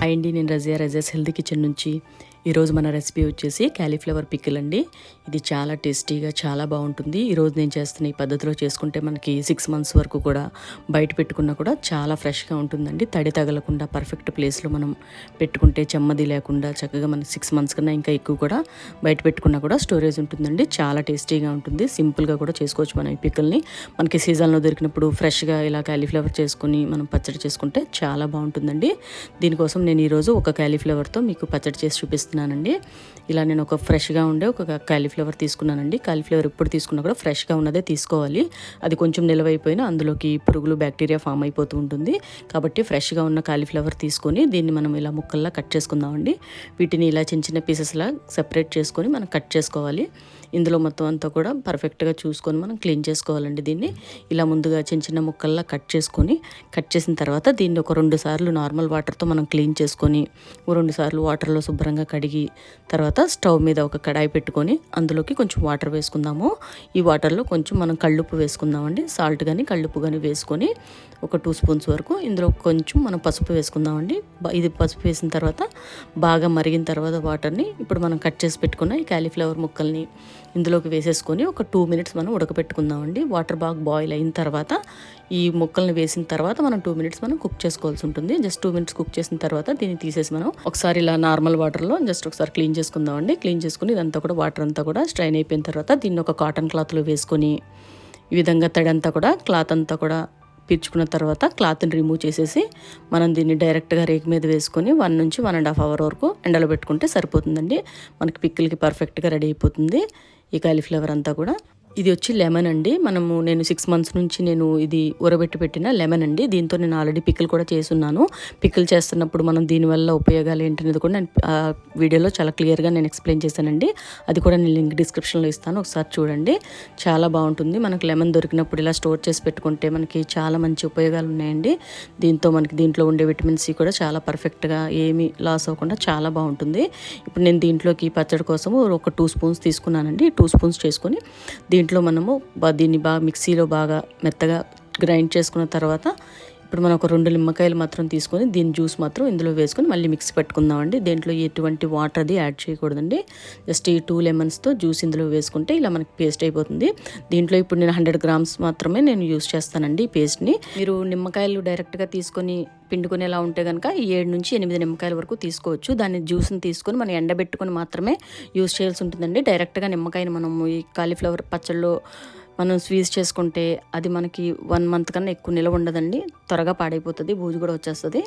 Hi అండి, నేను Razia's healthy kitchen నుంచి. ఈరోజు మన రెసిపీ వచ్చేసి క్యాలీఫ్లవర్ పికిల్ అండి. ఇది చాలా టేస్టీగా చాలా బాగుంటుంది. ఈరోజు నేను చేస్తున్న ఈ పద్ధతిలో చేసుకుంటే మనకి 6 months వరకు కూడా బయట పెట్టుకున్నా కూడా చాలా ఫ్రెష్గా ఉంటుందండి. తడి తగలకుండా పర్ఫెక్ట్ ప్లేస్లో మనం పెట్టుకుంటే చెమ్మది లేకుండా చక్కగా మన 6 months కన్నా ఇంకా ఎక్కువ కూడా బయట పెట్టుకున్నా కూడా స్టోరేజ్ ఉంటుందండి. చాలా టేస్టీగా ఉంటుంది. సింపుల్గా కూడా చేసుకోవచ్చు మనం ఈ పికిల్ని. మనకి సీజన్లో దొరికినప్పుడు ఫ్రెష్గా ఇలా క్యాలీఫ్లవర్ చేసుకుని మనం పచ్చడి చేసుకుంటే చాలా బాగుంటుందండి. దీనికోసం నేను ఈరోజు ఒక క్యాలీఫ్లవర్తో మీకు పచ్చడి చేసి చూపిస్తున్నానండి. ఇలా నేను ఒక ఫ్రెష్గా ఉండే ఒక క్యాలీఫ్లవర్ తీసుకున్నానండి. క్యాలీఫ్లవర్ ఎప్పుడు తీసుకున్నా కూడా ఫ్రెష్గా ఉన్నదే తీసుకోవాలి. అది కొంచెం నిలవైపోయినా అందులోకి పురుగులు బ్యాక్టీరియా ఫామ్ అయిపోతూ ఉంటుంది. కాబట్టి ఫ్రెష్గా ఉన్న క్యాలీఫ్లవర్ తీసుకొని దీన్ని మనం ఇలా ముక్కల్లా కట్ చేసుకుందామండి. వీటిని ఇలా చిన్న చిన్న పీసెస్లా సెపరేట్ చేసుకొని మనం కట్ చేసుకోవాలి. ఇందులో మొత్తం అంతా కూడా పర్ఫెక్ట్గా చూసుకొని మనం క్లీన్ చేసుకోవాలండి. దీన్ని ఇలా ముందుగా చిన్న చిన్న ముక్కల్లా కట్ చేసిన తర్వాత దీన్ని ఒక 2 సార్లు నార్మల్ వాటర్తో మనం క్లీన్ చేసుకొని 2 సార్లు వాటర్లో శుభ్రంగా కడిగి తర్వాత స్టవ్ మీద ఒక కడాయి పెట్టుకొని అందులోకి కొంచెం వాటర్ వేసుకుందాము. ఈ వాటర్లో కొంచెం మనం కళ్ళుప్పు వేసుకుందామండి. సాల్ట్ కానీ కళ్ళుప్పు కానీ వేసుకొని ఒక 2 spoons వరకు ఇందులో కొంచెం మనం పసుపు వేసుకుందామండి. ఇది పసుపు వేసిన తర్వాత బాగా మరిగిన తర్వాత వాటర్ని ఇప్పుడు మనం కట్ చేసి పెట్టుకున్న ఈ క్యాలీఫ్లవర్ ముక్కల్ని ఇందులోకి వేసేసుకొని ఒక 2 minutes మనం ఉడకపెట్టుకుందామండి. వాటర్ బాగా బాయిల్ అయిన తర్వాత ఈ ముక్కల్ని వేసిన తర్వాత మనం 2 minutes మనం కుక్ చేసుకోవాల్సి ఉంటుంది. జస్ట్ 2 minutes కుక్ చేసిన తర్వాత దీన్ని తీసేసి మనం ఒకసారి ఇలా నార్మల్ వాటర్లో జస్ట్ ఒకసారి క్లీన్ చేసుకుందామండి. క్లీన్ చేసుకుని ఇదంతా కూడా వాటర్ అంతా కూడా స్ట్రైన్ అయిపోయిన తర్వాత దీన్ని ఒక కాటన్ క్లాత్లో వేసుకొని ఈ విధంగా తడి అంతా కూడా క్లాత్ అంతా కూడా పీల్చుకున్న తర్వాత క్లాత్ని రిమూవ్ చేసేసి మనం దీన్ని డైరెక్ట్గా రేకు మీద వేసుకొని 1 నుంచి 1.5 hour వరకు ఎండలో పెట్టుకుంటే సరిపోతుందండి. మనకి పిక్కిల్కి పర్ఫెక్ట్గా రెడీ అయిపోతుంది ఈ కాలీఫ్లవర్ అంతా కూడా. ఇది వచ్చి లెమన్ అండి. నేను 6 months నుంచి నేను ఇది ఊరబెట్టి పెట్టిన లెమన్ అండి. దీంతో నేను ఆల్రెడీ పికిల్ కూడా చేసున్నాను. పికిల్ చేస్తున్నప్పుడు మనం దీనివల్ల ఉపయోగాలు ఏంటనేది కూడా నేను వీడియోలో చాలా క్లియర్గా నేను ఎక్స్ప్లెయిన్ చేశానండి. అది కూడా నేను లింక్ డిస్క్రిప్షన్లో ఇస్తాను, ఒకసారి చూడండి. చాలా బాగుంటుంది. మనకు లెమన్ దొరికినప్పుడు ఇలా స్టోర్ చేసి పెట్టుకుంటే మనకి చాలా మంచి ఉపయోగాలు ఉన్నాయండి. దీంట్లో ఉండే విటమిన్ సి కూడా చాలా పర్ఫెక్ట్గా ఏమీ లాస్ అవ్వకుండా చాలా బాగుంటుంది. ఇప్పుడు నేను దీంట్లోకి పచ్చడి కోసం ఒక 2 spoons తీసుకున్నానండి. 2 spoons చేసుకొని దీంట్లో మనము దీన్ని బాగా మిక్సీలో బాగా మెత్తగా గ్రైండ్ చేసుకున్న తర్వాత ఇప్పుడు మనం ఒక 2 నిమ్మకాయలు మాత్రం తీసుకొని దీని జ్యూస్ మాత్రం ఇందులో వేసుకొని మళ్ళీ మిక్సీ పెట్టుకుందామండి. దీంట్లో ఎటువంటి వాటర్ అది యాడ్ చేయకూడదండి. జస్ట్ ఈ 2 lemonsతో జ్యూస్ ఇందులో వేసుకుంటే ఇలా మనకి పేస్ట్ అయిపోతుంది. దీంట్లో ఇప్పుడు నేను 100 grams మాత్రమే నేను యూస్ చేస్తానండి ఈ పేస్ట్ని. మీరు నిమ్మకాయలు డైరెక్ట్గా తీసుకొని పిండుకునేలా ఉంటే కనుక 7 నుంచి 8 నిమ్మకాయల వరకు తీసుకోవచ్చు. దాన్ని జ్యూస్ని తీసుకొని మనం ఎండబెట్టుకొని మాత్రమే యూస్ చేయాల్సి ఉంటుందండి. డైరెక్ట్గా నిమ్మకాయని మనము ఈ కాలీఫ్లవర్ పచ్చళ్ళలో మనం స్వీజ్ చేసుకుంటే అది మనకి 1 month కన్నా ఎక్కువ నిలవ ఉండదండి. త్వరగా పాడైపోతుంది, బూజు కూడా వచ్చేస్తుంది.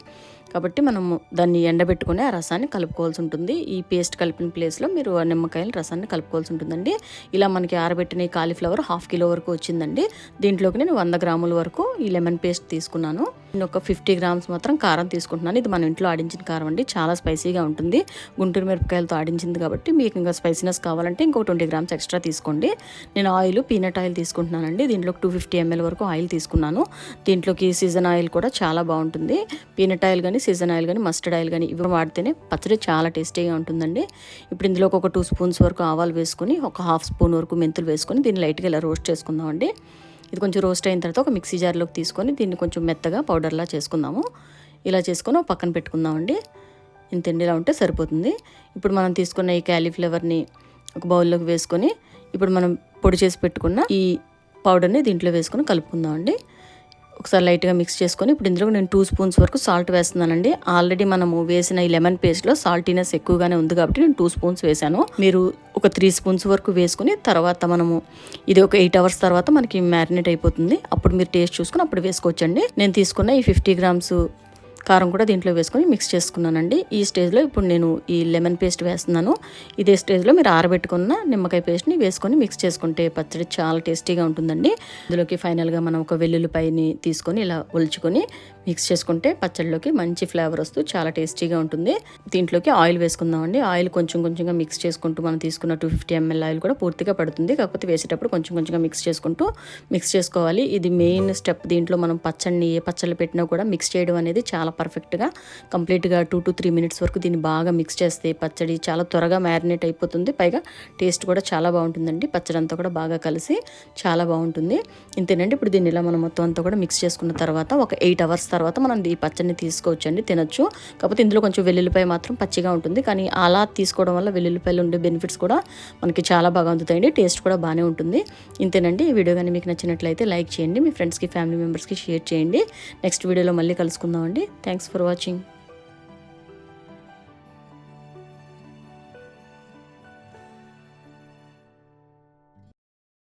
కాబట్టి మనము దాన్ని ఎండబెట్టుకుని ఆ రసాన్ని కలుపుకోవాల్సి ఉంటుంది. ఈ పేస్ట్ కలిపిన ప్లేస్లో మీరు ఆ నిమ్మకాయల రసాన్ని కలుపుకోవాల్సి ఉంటుందండి. ఇలా మనకి ఆరబెట్టిన ఈ కాలీఫ్లవర్ 1/2 kilo వరకు వచ్చిందండి. దీంట్లోకి నేను 100 grams వరకు ఈ లెమన్ పేస్ట్ తీసుకున్నాను. నేను ఒక 50 grams మాత్రం కారం తీసుకుంటున్నాను. ఇది మన ఇంట్లో ఆడించిన కారం అండి. చాలా స్పైసీగా ఉంటుంది. గుంటూరు మిరపకాయలతో ఆడించింది కాబట్టి మీకు ఇంకా స్పైసీనెస్ కావాలంటే ఇంకో 20 grams ఎక్స్ట్రా తీసుకోండి. నేను పీనట్ ఆయిల్ తీసుకుంటున్నానండి. దీంట్లో 250 ml వరకు ఆయిల్ తీసుకున్నాను. దీంట్లోకి సీజన్ ఆయిల్ కూడా చాలా బాగుంటుంది. పీనట్ ఆయిల్ కానీ సీజన్ ఆయిల్ కానీ మస్టర్డ్ ఆయిల్ కానీ ఇవి వాడితేనే పచ్చడి చాలా టేస్టీగా ఉంటుందండి. ఇప్పుడు ఇందులో ఒక 2 spoons వరకు ఆవాలు వేసుకొని ఒక 1/2 spoon వరకు మెంతులు వేసుకొని దీన్ని లైట్గా ఇలా రోస్ట్ చేసుకుందామండి. ఇది కొంచెం రోస్ట్ అయిన తర్వాత ఒక మిక్సీ జార్లోకి తీసుకొని దీన్ని కొంచెం మెత్తగా పౌడర్లా చేసుకుందాము. ఇలా చేసుకొని ఒక పక్కన పెట్టుకుందామండి. ఇంత ఇలా ఉంటే సరిపోతుంది. ఇప్పుడు మనం తీసుకున్న ఈ క్యాలీఫ్లవర్ని ఒక బౌల్లోకి వేసుకొని ఇప్పుడు మనం పొడి చేసి పెట్టుకున్న ఈ పౌడర్ని దీంట్లో వేసుకొని కలుపుకుందామండి. ఒకసారి లైట్గా మిక్స్ చేసుకొని ఇప్పుడు ఇందులో నేను 2 spoons వరకు సాల్ట్ వేస్తున్నానండి. ఆల్రెడీ మనము వేసిన ఈ లెమన్ పేస్ట్లో సాల్టీనెస్ ఎక్కువగానే ఉంది కాబట్టి నేను 2 spoons వేసాను. మీరు ఒక 3 spoons వరకు వేసుకుని తర్వాత మనము ఇది ఒక 8 hours తర్వాత మనకి మ్యారినేట్ అయిపోతుంది. అప్పుడు మీరు టేస్ట్ చూసుకుని అప్పుడు వేసుకోవచ్చండి. నేను తీసుకున్న ఈ 50 grams కారం కూడా దీంట్లో వేసుకొని మిక్స్ చేసుకున్నానండి. ఈ స్టేజ్లో ఇప్పుడు నేను ఈ లెమన్ పేస్ట్ వేస్తున్నాను. ఇదే స్టేజ్లో మీరు ఆరబెట్టుకున్న నిమ్మకాయ పేస్ట్ని వేసుకొని మిక్స్ చేసుకుంటే పచ్చడి చాలా టేస్టీగా ఉంటుందండి. ఇందులోకి ఫైనల్గా మనం ఒక వెల్లుల్లిపాయని తీసుకొని ఇలా ఒలుచుకొని మిక్స్ చేసుకుంటే పచ్చడిలోకి మంచి ఫ్లేవర్ వస్తూ చాలా టేస్టీగా ఉంటుంది. దీంట్లోకి ఆయిల్ వేసుకుందామండి. ఆయిల్ కొంచెంగా మిక్స్ చేసుకుంటూ మనం తీసుకున్న 250 ml ఆయిల్ కూడా పూర్తిగా పడుతుంది. కాకపోతే వేసేటప్పుడు కొంచెంగా మిక్స్ చేసుకోవాలి. ఇది మెయిన్ స్టెప్. దీంట్లో మనం ఏ పచ్చళ్ళు పెట్టినా కూడా మిక్స్ చేయడం అనేది చాలా చాలా పర్ఫెక్ట్గా కంప్లీట్గా 2 to 3 మినిట్స్ వరకు దీన్ని బాగా మిక్స్ చేస్తే పచ్చడి చాలా త్వరగా మ్యారినేట్ అయిపోతుంది. పైగా టేస్ట్ కూడా చాలా బాగుంటుందండి. పచ్చడి అంతా కూడా బాగా కలిసి చాలా బాగుంటుంది. ఇంతేనండి. ఇప్పుడు దీన్ని ఇలా మనం మొత్తం అంతా కూడా మిక్స్ చేసుకున్న తర్వాత ఒక 8 అవర్స్ తర్వాత మనం ఈ పచ్చడిని తీసుకోవచ్చండి, తినొచ్చు. కాకపోతే ఇందులో కొంచెం వెల్లుల్లిపాయ మాత్రం పచ్చిగా ఉంటుంది, కానీ అలా తీసుకోవడం వల్ల వెల్లుల్లిపాయలు ఉండే బెనిఫిట్స్ కూడా మనకి చాలా బాగా అందుతాయండి. టేస్ట్ కూడా బాగానే ఉంటుంది. ఇంతేనండి. ఈ వీడియో కానీ మీకు నచ్చినట్లయితే లైక్ చేయండి, మీ ఫ్రెండ్స్కి ఫ్యామిలీ మెంబర్స్కి షేర్ చేయండి. నెక్స్ట్ వీడియోలో మళ్ళీ కలుసుకుందామండి. Thanks for watching.